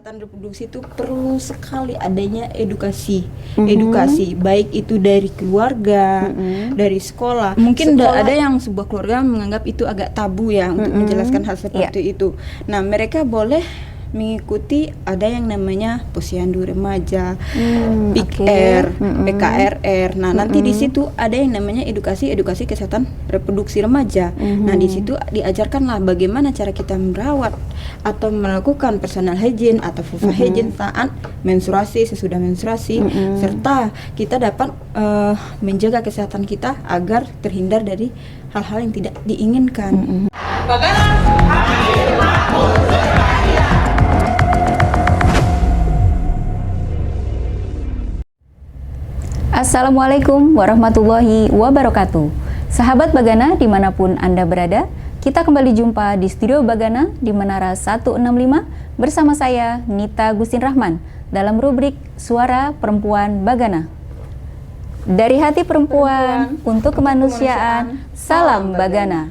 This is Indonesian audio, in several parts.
kesehatan reproduksi itu perlu sekali adanya edukasi baik itu dari keluarga, dari sekolah. Mungkin ada yang sebuah keluarga menganggap itu agak tabu ya untuk menjelaskan hal seperti itu. Nah, mereka boleh mengikuti ada yang namanya posyandu remaja, PIKR, PKRR. Nah, nanti di situ ada yang namanya edukasi kesehatan reproduksi remaja. Nah, di situ diajarkanlah bagaimana cara kita merawat atau melakukan personal hygiene atau vulva hygiene saat menstruasi, sesudah menstruasi, serta kita dapat menjaga kesehatan kita agar terhindar dari hal-hal yang tidak diinginkan. Assalamualaikum warahmatullahi wabarakatuh. Sahabat Bagana dimanapun Anda berada, kita kembali jumpa di Studio Bagana di Menara 165 bersama saya Nita Gustin Rahman dalam rubrik Suara Perempuan Bagana. Dari hati perempuan untuk kemanusiaan, salam Bagana.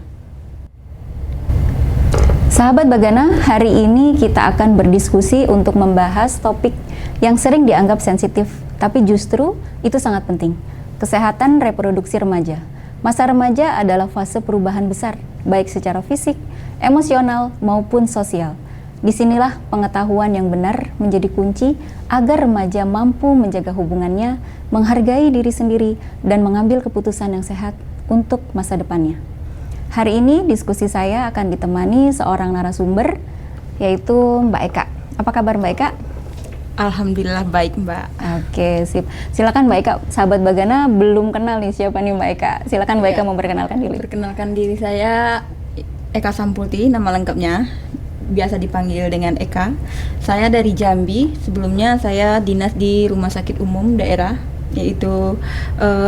Sahabat Bagana, hari ini kita akan berdiskusi untuk membahas topik yang sering dianggap sensitif, tapi justru itu sangat penting. Kesehatan reproduksi remaja. Masa remaja adalah fase perubahan besar, baik secara fisik, emosional, maupun sosial. Disinilah pengetahuan yang benar menjadi kunci agar remaja mampu menjaga hubungannya, menghargai diri sendiri, dan mengambil keputusan yang sehat untuk masa depannya. Hari ini diskusi saya akan ditemani seorang narasumber, yaitu Mbak Eka. Apa kabar Mbak Eka? Alhamdulillah baik, Mbak. Oke, sip. Silakan Mbak Eka. Sahabat Bagana belum kenal nih siapa nih Mbak Eka. Silakan Mbak Eka memperkenalkan diri. Perkenalkan diri saya Eka Sampulti, nama lengkapnya. Biasa dipanggil dengan Eka. Saya dari Jambi. Sebelumnya saya dinas di Rumah Sakit Umum Daerah, yaitu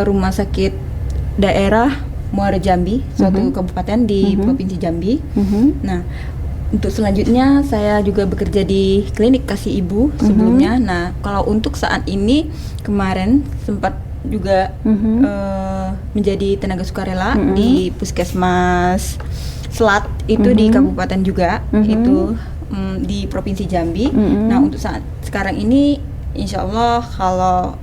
Rumah Sakit Daerah Muara Jambi, suatu kabupaten di Provinsi Jambi. Nah, untuk selanjutnya saya juga bekerja di klinik kasih ibu sebelumnya. Nah, kalau untuk saat ini kemarin sempat juga menjadi tenaga sukarela di Puskesmas Selat itu di kabupaten juga itu di Provinsi Jambi. Nah, untuk saat sekarang ini insya Allah kalau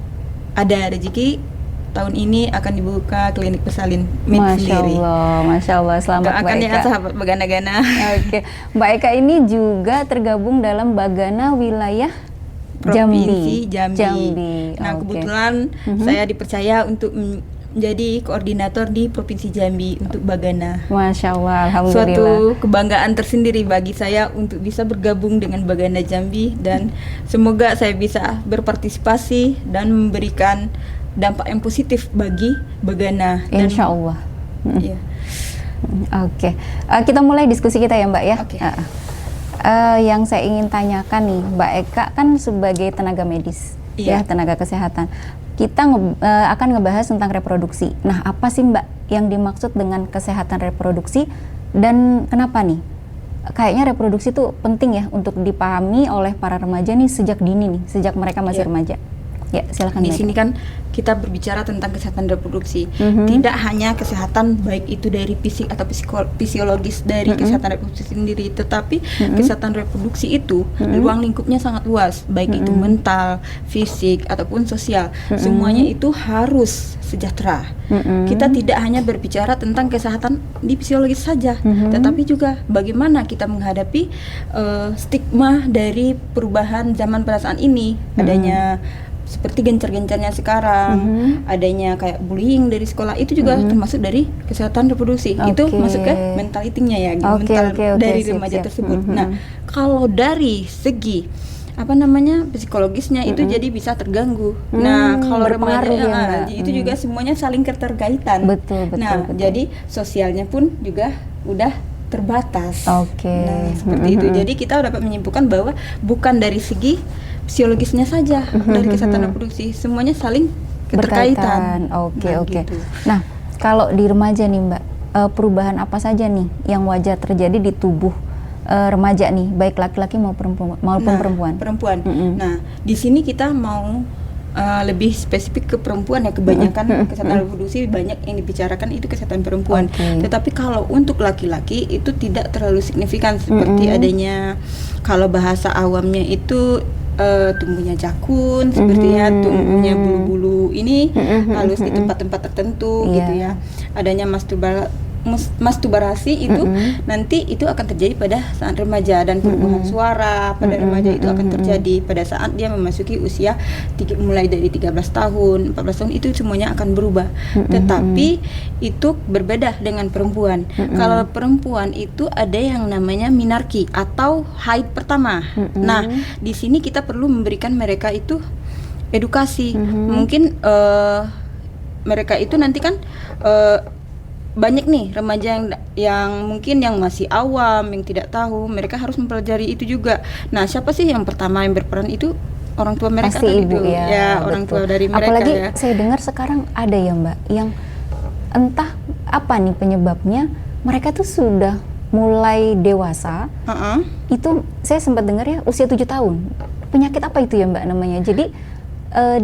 ada rezeki tahun ini akan dibuka klinik bersalin sendiri. Masya Allah, selamat Mbak Eka. Ya, sahabat Bagana. Oke, Mbak Eka ini juga tergabung dalam Bagana wilayah Provinsi Jambi. Nah, kebetulan saya dipercaya untuk menjadi koordinator di Provinsi Jambi untuk Bagana. Masya Allah, alhamdulillah. Suatu kebanggaan tersendiri bagi saya untuk bisa bergabung dengan Bagana Jambi, dan semoga saya bisa berpartisipasi dan memberikan dampak yang positif bagi Bagana. Insya Allah. Iya. Oke, kita mulai diskusi kita ya Mbak ya. Okay. Yang saya ingin tanyakan nih, Mbak Eka kan sebagai tenaga medis, ya tenaga kesehatan. Kita akan ngebahas tentang reproduksi. Nah, apa sih Mbak yang dimaksud dengan kesehatan reproduksi dan kenapa nih? Kayaknya reproduksi itu penting ya untuk dipahami oleh para remaja nih sejak dini nih, sejak mereka masih remaja. Ya, silakan. Di sini kan kita berbicara tentang kesehatan reproduksi. Tidak hanya kesehatan baik itu dari fisik atau fisiologis dari kesehatan reproduksi sendiri, tetapi kesehatan reproduksi itu ruang lingkupnya sangat luas, baik itu mental, fisik ataupun sosial. Semuanya itu harus sejahtera. Kita tidak hanya berbicara tentang kesehatan di fisiologis saja, tetapi juga bagaimana kita menghadapi stigma dari perubahan zaman pada saat ini, adanya seperti gencar-gencarnya sekarang, adanya kayak bullying dari sekolah, itu juga termasuk dari kesehatan reproduksi. Itu masuk ke mentalitinya ya, mental dari remaja tersebut. Nah, kalau dari segi psikologisnya itu jadi bisa terganggu. Nah, kalau remaja itu juga semuanya saling keterkaitan. Betul. Jadi sosialnya pun juga udah terbatas. Nah, seperti itu. Jadi kita dapat menyimpulkan bahwa bukan dari segi fisiologisnya saja dari kesehatan reproduksi, semuanya saling keterkaitan. Oke. Nah, kalau di remaja nih Mbak, perubahan apa saja nih yang wajar terjadi di tubuh remaja nih, baik laki-laki maupun perempuan? Nah, di sini kita mau lebih spesifik ke perempuan ya, kebanyakan kesehatan reproduksi banyak yang dibicarakan itu kesehatan perempuan. Tetapi kalau untuk laki-laki itu tidak terlalu signifikan, seperti adanya kalau bahasa awamnya itu tumbuhnya jakun, sepertinya tumbuhnya bulu-bulu ini halus di tempat-tempat tertentu gitu ya. Adanya masturbasi itu nanti itu akan terjadi pada saat remaja, dan perubahan suara pada remaja itu akan terjadi pada saat dia memasuki usia mulai dari 13 tahun, 14 tahun, itu semuanya akan berubah. Tetapi itu berbeda dengan perempuan. Kalau perempuan itu ada yang namanya menarki atau haid pertama. Nah, di sini kita perlu memberikan mereka itu edukasi. Mungkin mereka itu nanti kan banyak nih remaja yang mungkin yang masih awam, yang tidak tahu, mereka harus mempelajari itu juga. Nah, siapa sih yang pertama yang berperan itu? Orang tua mereka. Pasti ibu itu. Ya, orang tua dari mereka. Apalagi ya. Saya dengar sekarang ada ya Mbak, yang entah apa nih penyebabnya, mereka tuh sudah mulai dewasa. Itu saya sempat dengar ya usia 7 tahun. Penyakit apa itu ya Mbak namanya? Jadi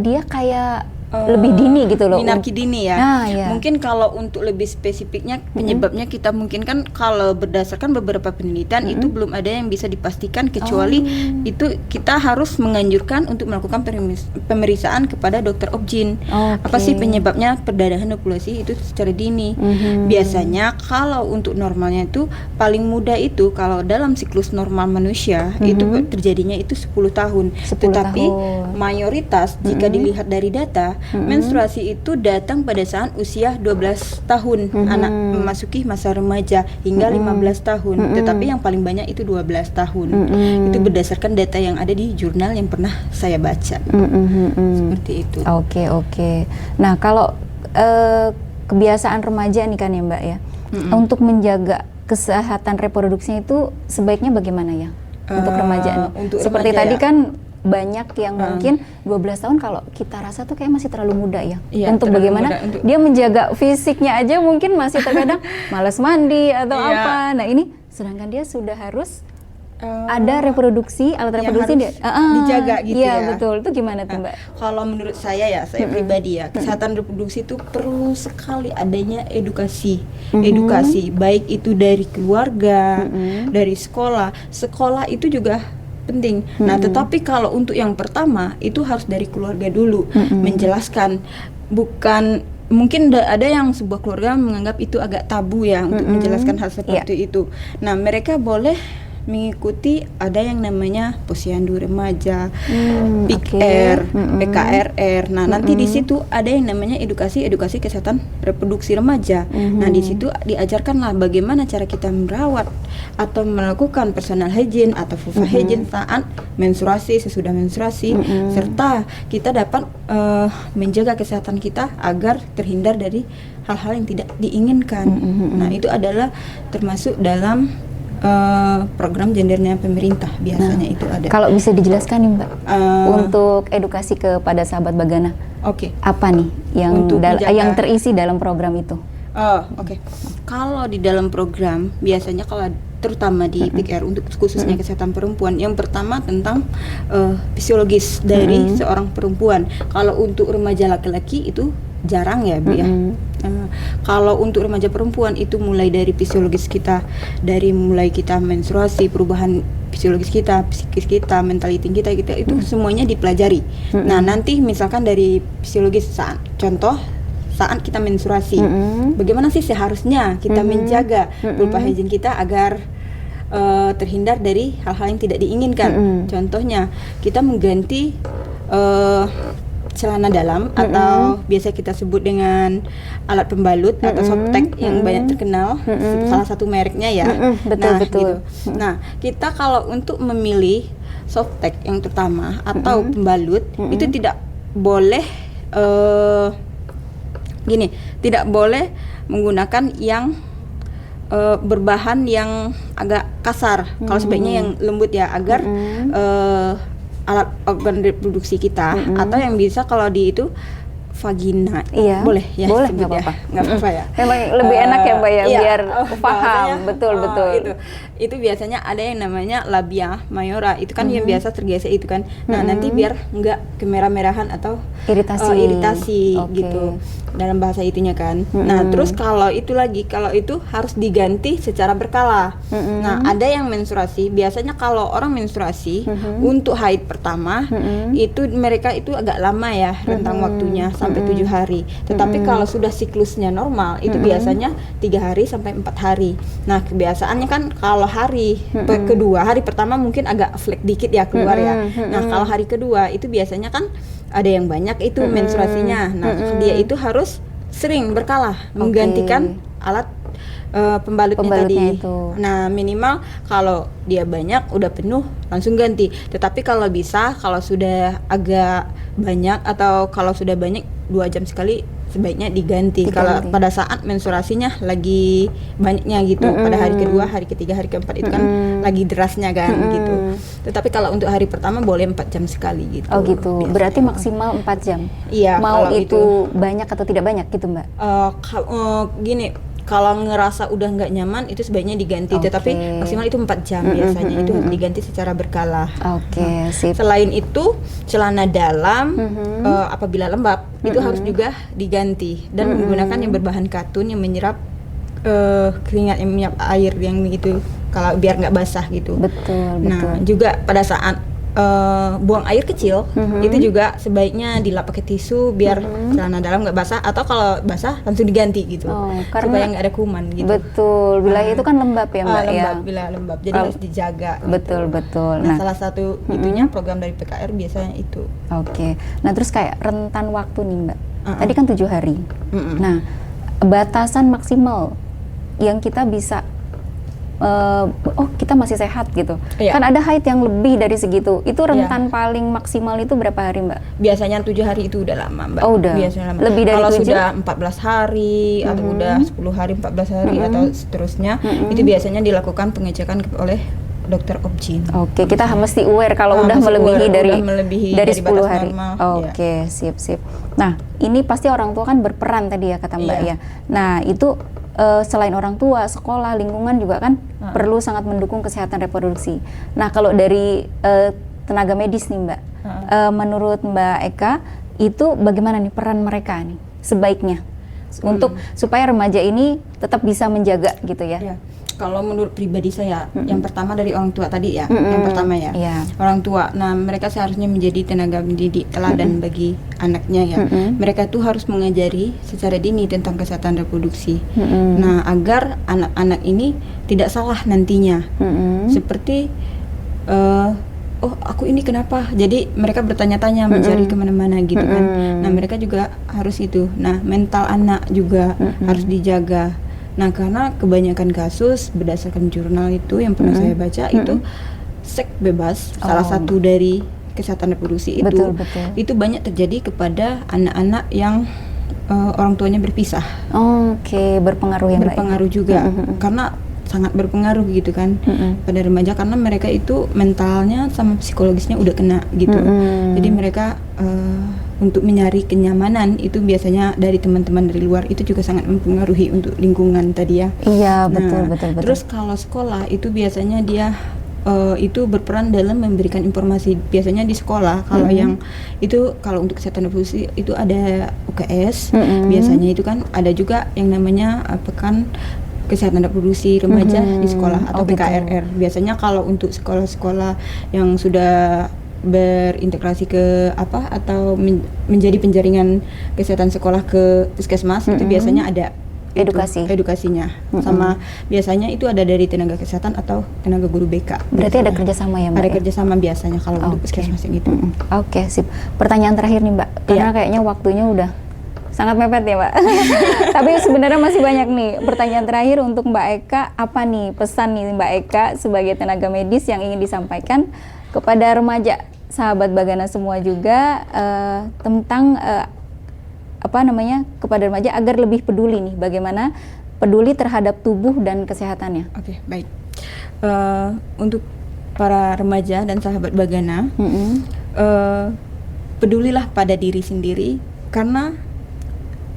dia kayak lebih dini gitu loh. Menarki dini ya. Nah, ya. Mungkin kalau untuk lebih spesifiknya penyebabnya kita mungkin kan kalau berdasarkan beberapa penelitian itu belum ada yang bisa dipastikan, kecuali itu kita harus menganjurkan untuk melakukan pemeriksaan kepada dokter obgyn. Apa sih penyebabnya perdarahan ovulasi itu secara dini. Biasanya kalau untuk normalnya itu paling mudah itu kalau dalam siklus normal manusia itu terjadinya itu 10 tahun. Tetapi mayoritas jika dilihat dari data, menstruasi itu datang pada saat usia 12 tahun, anak memasuki masa remaja hingga 15 tahun. Tetapi yang paling banyak itu 12 tahun. Itu berdasarkan data yang ada di jurnal yang pernah saya baca. Seperti itu. Oke. Nah, kalau kebiasaan remaja nih kan ya Mbak ya, untuk menjaga kesehatan reproduksinya itu sebaiknya bagaimana ya untuk remaja nih? Untuk seperti remaja tadi ya? kan banyak yang mungkin 12 tahun kalau kita rasa tuh kayak masih terlalu muda ya. Untuk terlalu bagaimana muda untuk dia menjaga fisiknya aja mungkin masih terkadang malas mandi atau apa. Nah, ini sedangkan dia sudah harus ada reproduksi, alat reproduksi dijaga gitu ya. Iya, betul. Itu gimana tuh, Mbak? Kalau menurut saya ya, saya pribadi ya, kesehatan reproduksi itu perlu sekali adanya edukasi. Edukasi baik itu dari keluarga, dari sekolah. Sekolah itu juga penting. Nah, tetapi kalau untuk yang pertama itu harus dari keluarga dulu, menjelaskan. Bukan, mungkin ada yang sebuah keluarga menganggap itu agak tabu ya untuk menjelaskan hal seperti itu. Nah, mereka boleh mengikuti ada yang namanya posyandu remaja, PIKR, PKRR. Nah, nanti di situ ada yang namanya edukasi kesehatan reproduksi remaja. Nah, di situ diajarkanlah bagaimana cara kita merawat atau melakukan personal hygiene atau vulva hygiene saat menstruasi, sesudah menstruasi, serta kita dapat menjaga kesehatan kita agar terhindar dari hal-hal yang tidak diinginkan. Nah, itu adalah termasuk dalam program gendernya pemerintah biasanya itu ada. Kalau bisa dijelaskan nih Mbak, untuk edukasi kepada sahabat Bagana, apa nih yang terisi dalam program itu? Kalau di dalam program biasanya kalau terutama di PIKR untuk khususnya kesehatan perempuan, yang pertama tentang fisiologis dari seorang perempuan. Kalau untuk remaja laki-laki itu jarang ya Bu ya. Kalau untuk remaja perempuan itu mulai dari fisiologis kita, dari mulai kita menstruasi, perubahan fisiologis kita, psikis kita, mental eating kita itu semuanya dipelajari. Nah, nanti misalkan dari fisiologis contoh saat kita menstruasi, bagaimana sih seharusnya kita menjaga vulva hygiene kita agar terhindar dari hal-hal yang tidak diinginkan. Contohnya kita mengganti celana dalam atau biasa kita sebut dengan alat pembalut atau softtek yang banyak terkenal, salah satu mereknya ya. Betul. Gitu. Nah, kita kalau untuk memilih softtek yang terutama atau pembalut itu tidak boleh tidak boleh menggunakan yang berbahan yang agak kasar. Kalau sebaiknya yang lembut ya, agar alat organ reproduksi kita atau yang bisa kalau di itu vagina. Iya. Boleh ya? Boleh, sebut nggak apa-apa. Nggak apa-apa ya. Memang lebih enak ya Mbak ya, Iya, biar paham. bahasanya, Betul. Itu biasanya ada yang namanya labia mayora. Itu kan yang biasa tergesek itu kan. Nah, nanti biar nggak kemerah-merahan atau iritasi Oke. gitu dalam bahasa itunya kan. Nah, terus kalau itu harus diganti secara berkala. Nah, ada yang menstruasi. Biasanya kalau orang menstruasi untuk haid pertama itu mereka itu agak lama ya rentang waktunya sampai 7 hari. Tetapi kalau sudah siklusnya normal itu biasanya 3 hari sampai 4 hari. Nah, kebiasaannya kan kalau hari kedua, hari pertama mungkin agak flek dikit ya keluar ya. Nah, kalau hari kedua itu biasanya kan ada yang banyak itu menstruasinya. Nah, dia itu harus sering berkala menggantikan alat pembalutnya tadi. Itu. Nah, minimal kalau dia banyak udah penuh langsung ganti. Tetapi kalau bisa, kalau sudah agak banyak atau kalau sudah banyak 2 jam sekali sebaiknya diganti. Kalau pada saat menstruasinya lagi banyaknya gitu, pada hari kedua, hari ketiga, hari keempat itu kan lagi derasnya kan gitu. Tetapi kalau untuk hari pertama boleh 4 jam sekali gitu. Oh gitu, biasanya. Berarti maksimal 4 jam. Iya. Mau itu banyak atau tidak banyak gitu Mbak? Gini, kalau ngerasa udah nggak nyaman itu sebaiknya diganti. Tetapi maksimal itu 4 jam biasanya. Itu harus diganti secara berkala. Oke, sip. Selain itu celana dalam apabila lembab itu harus juga diganti dan menggunakan yang berbahan katun yang menyerap keringat, yang menyerap air yang begitu, kalau biar nggak basah gitu. Betul. Nah, juga pada saat buang air kecil itu juga sebaiknya dilap pakai tisu biar celana dalam nggak basah, atau kalau basah langsung diganti gitu, supaya nggak ada kuman gitu. Betul, wilayah itu kan lembab ya Mbak ya. Lembab, jadi harus dijaga. Betul. Nah, salah satu itunya program dari PKR biasanya itu. Oke. Nah, terus kayak rentan waktu nih Mbak. Tadi kan 7 hari. Nah, batasan maksimal yang kita bisa kita masih sehat gitu. Kan ada haid yang lebih dari segitu. Itu rentan paling maksimal itu berapa hari Mbak? Biasanya 7 hari itu udah lama Mbak. Oh, udah. Biasanya lama. Lebih dari kalau 7? Sudah 14 hari atau udah 10 hari, 14 hari atau seterusnya, itu biasanya dilakukan pengecekan oleh dokter obgyn. Oke, kita mesti aware kalau udah melebihi dari 10 hari. Oke, sip. Nah, ini pasti orang tua kan berperan tadi ya kata Mbak ya. Nah, itu selain orang tua, sekolah, lingkungan juga kan perlu sangat mendukung kesehatan reproduksi. Nah, kalau dari tenaga medis nih Mbak, menurut Mbak Eka, itu bagaimana nih peran mereka nih sebaiknya untuk supaya remaja ini tetap bisa menjaga gitu ya? Kalau menurut pribadi saya, yang pertama dari orang tua tadi ya, yang pertama ya, orang tua. Nah, mereka seharusnya menjadi tenaga pendidik teladan bagi anaknya ya. Mereka tuh harus mengajari secara dini tentang kesehatan reproduksi. Nah, agar anak-anak ini tidak salah nantinya. Seperti, oh aku ini kenapa? Jadi mereka bertanya-tanya, mencari kemana-mana gitu kan. Nah, mereka juga harus itu. Nah, mental anak juga harus dijaga. Nah, karena kebanyakan kasus berdasarkan jurnal itu yang pernah saya baca itu seks bebas, salah satu dari kesehatan reproduksi itu, itu banyak terjadi kepada anak-anak yang orang tuanya berpisah. Oke, berpengaruh ya Mbak? Berpengaruh juga, karena sangat berpengaruh gitu kan pada remaja, karena mereka itu mentalnya sama psikologisnya udah kena gitu. Jadi mereka untuk mencari kenyamanan itu biasanya dari teman-teman dari luar, itu juga sangat mempengaruhi untuk lingkungan tadi ya. Iya, betul. Terus kalau sekolah itu biasanya dia itu berperan dalam memberikan informasi. Biasanya di sekolah kalau yang itu, kalau untuk kesehatan reproduksi itu ada UKS, biasanya itu kan ada juga yang namanya pekan kesehatan reproduksi remaja di sekolah atau PKRR. Biasanya kalau untuk sekolah-sekolah yang sudah berintegrasi ke atau menjadi penjaringan kesehatan sekolah ke puskesmas, itu biasanya ada edukasinya. Sama biasanya itu ada dari tenaga kesehatan atau tenaga guru BK. Berarti ada kerjasama ya Mbak? Ada kerjasama biasanya kalau untuk puskesmas yang itu. Oke, sip. Pertanyaan terakhir nih Mbak, karena kayaknya waktunya udah sangat mepet ya Mbak. Tapi sebenarnya masih banyak nih. Pertanyaan terakhir untuk Mbak Eka, apa nih pesan nih Mbak Eka sebagai tenaga medis yang ingin disampaikan kepada remaja, sahabat Bagana semua juga tentang kepada remaja agar lebih peduli nih, bagaimana peduli terhadap tubuh dan kesehatannya. Oke, baik. Untuk para remaja dan sahabat Bagana, pedulilah pada diri sendiri, karena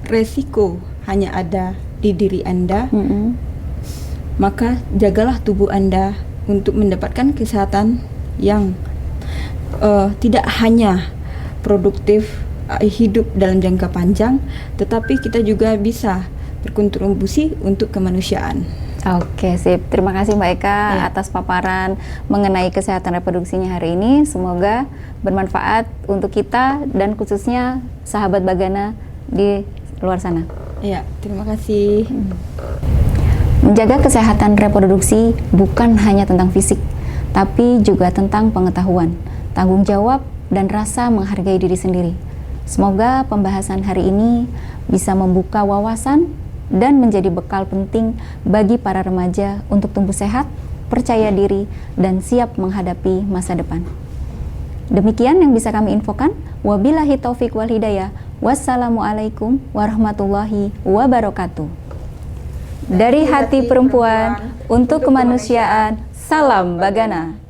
resiko hanya ada di diri Anda, Mm-mm. maka jagalah tubuh Anda untuk mendapatkan kesehatan yang tidak hanya produktif hidup dalam jangka panjang, tetapi kita juga bisa berkontribusi untuk kemanusiaan. Oke, sip. Terima kasih Mbak Eka atas paparan mengenai kesehatan reproduksinya hari ini. Semoga bermanfaat untuk kita dan khususnya sahabat Bagana di luar sana. Ya, terima kasih. Menjaga kesehatan reproduksi bukan hanya tentang fisik, tapi juga tentang pengetahuan, tanggung jawab, dan rasa menghargai diri sendiri. Semoga pembahasan hari ini bisa membuka wawasan dan menjadi bekal penting bagi para remaja untuk tumbuh sehat, percaya diri, dan siap menghadapi masa depan. Demikian yang bisa kami infokan. Wabillahi taufik wal hidayah. Wassalamualaikum warahmatullahi wabarakatuh. Dari hati perempuan untuk kemanusiaan, salam Bagana.